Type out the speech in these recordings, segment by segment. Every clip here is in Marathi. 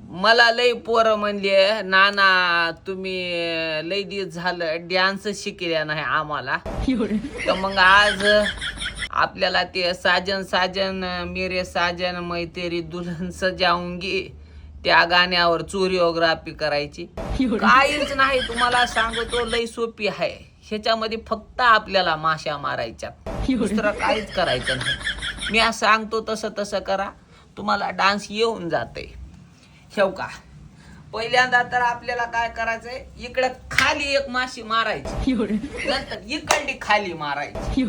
मला लई पोरं म्हणले नाना तुम्ही लई दिवस झालं डान्स शिकल्या नाही आम्हाला. तर मग आज आपल्याला ते साजन साजन मेरे साजन मै तेरी दुल्हन सजाऊंगी त्या गाण्यावर चोरिओग्राफी करायची. काहीच नाही, तुम्हाला सांगतो लई सोपी आहे. ह्याच्यामध्ये फक्त आपल्याला माश्या मारायच्या, दुसरं काहीच करायचं नाही. मी आज सांगतो तसं तसं करा, तुम्हाला डान्स येऊन जाते. ठेव का, पहिल्यांदा तर आपल्याला काय करायचंय, इकडं खाली एक माशी मारायची, नंतर इकडली खाली मारायची,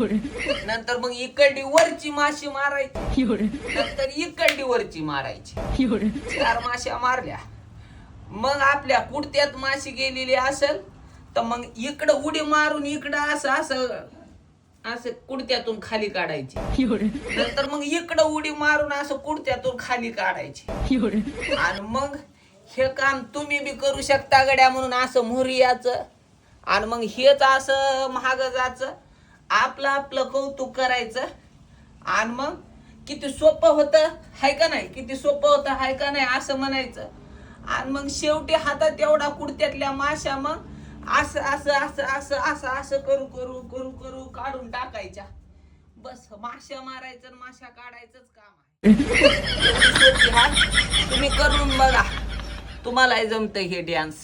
नंतर मग इकडली वरची माशी मारायची, नंतर इकडली वरची मारायची. 4 माश्या मारल्या. मग आपल्या कुडत्यात माशी गेलेली असेल तर मग इकडं उडी मारून इकडं असं असं असं कुडत्यातून खाली काढायची, नंतर मग इकडं उडी मारून असं कुडत्यातून खाली काढायची. आणि मग हे काम तुम्ही बी करू शकता गड्या, म्हणून असं मोरियाचं. आणि मग हेच असं महाग जायचं, आपलं आपलं कौतुक करायचं. आणि मग किती सोपं होतं हाय का नाही, किती सोपं होतं हाय का नाही असं म्हणायचं. आणि मग शेवटी हातात एवढा कुडत्यातल्या माश्या मग असं असं असं असं असं असं करू करू करू करू काढून टाकायच्या. बस माश्या मारायचं माश्या काढायचंच काम आहे. तुम्ही करून बघा, तुम्हालाही जमतं हे डान्स.